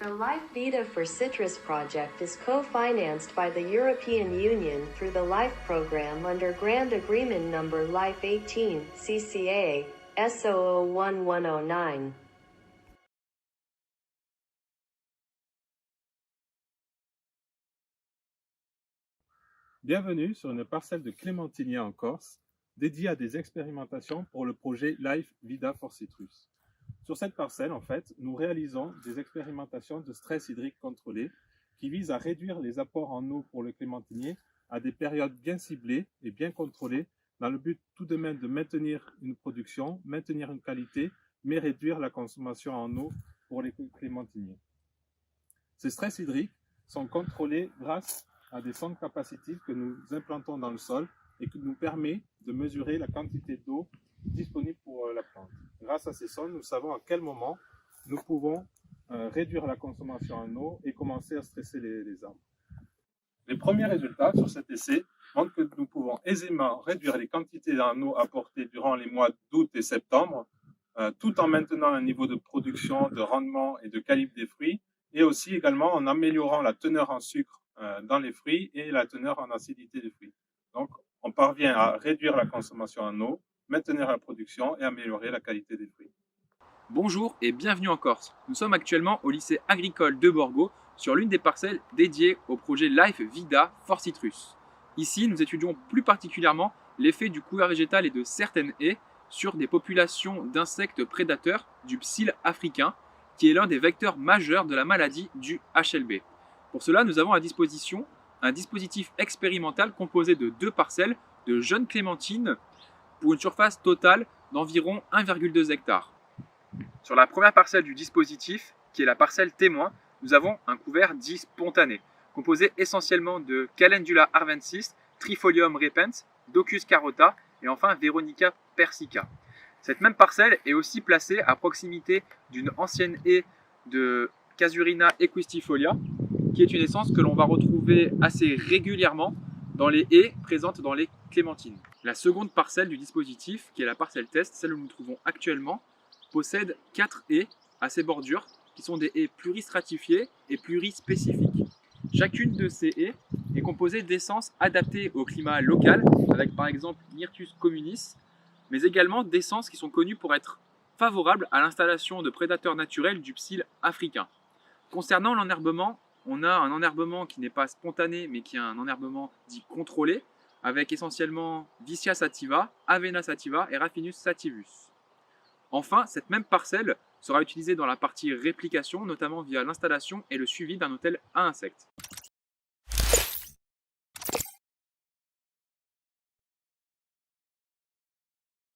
The Life Vita for Citrus project is co-financed by the European Union through the LIFE program under Grand Agreement Number LIFE 18 CCA S001109. Bienvenue sur une parcelle de clémentiniers en Corse, dédiée à des expérimentations pour le projet Life Vita for Citrus. Sur cette parcelle, en fait, nous réalisons des expérimentations de stress hydrique contrôlé qui visent à réduire les apports en eau pour le clémentinier à des périodes bien ciblées et bien contrôlées dans le but tout de même de maintenir une production, maintenir une qualité, mais réduire la consommation en eau pour les clémentiniers. Ces stress hydriques sont contrôlés grâce à des sondes capacitives que nous implantons dans le sol et qui nous permet de mesurer la quantité d'eau disponible pour la plante. Grâce à ces sondes, nous savons à quel moment nous pouvons réduire la consommation en eau et commencer à stresser les arbres. Les premiers résultats sur cet essai montrent que nous pouvons aisément réduire les quantités en eau apportées durant les mois d'août et septembre, tout en maintenant un niveau de production, de rendement et de calibre des fruits, et aussi également en améliorant la teneur en sucre dans les fruits et la teneur en acidité des fruits. Donc, on parvient à réduire la consommation en eau, maintenir la production et améliorer la qualité des fruits. Bonjour et bienvenue en Corse. Nous sommes actuellement au lycée agricole de Borgo sur l'une des parcelles dédiées au projet Life Vita for Citrus. Ici, nous étudions plus particulièrement l'effet du couvert végétal et de certaines haies sur des populations d'insectes prédateurs du psylle africain, qui est l'un des vecteurs majeurs de la maladie du HLB. Pour cela, nous avons à disposition un dispositif expérimental composé de 2 parcelles de jeunes clémentines pour une surface totale d'environ 1,2 hectares. Sur la première parcelle du dispositif, qui est la parcelle témoin, nous avons un couvert dit spontané, composé essentiellement de Calendula arvensis, Trifolium repens, Docus carota et enfin Veronica persica. Cette même parcelle est aussi placée à proximité d'une ancienne haie de Casurina equistifolia, qui est une essence que l'on va retrouver assez régulièrement dans les haies présentes dans les clémentines. La seconde parcelle du dispositif, qui est la parcelle test, celle où nous nous trouvons actuellement, possède 4 haies à ses bordures, qui sont des haies pluristratifiées et plurispécifiques. Chacune de ces haies est composée d'essences adaptées au climat local, avec par exemple Myrtus communis, mais également d'essences qui sont connues pour être favorables à l'installation de prédateurs naturels du psylle africain. Concernant l'enherbement, on a un enherbement qui n'est pas spontané, mais qui est un enherbement dit contrôlé, avec essentiellement Vicia sativa, Avena sativa et Raffinus sativus. Enfin, cette même parcelle sera utilisée dans la partie réplication, notamment via l'installation et le suivi d'un hôtel à insectes.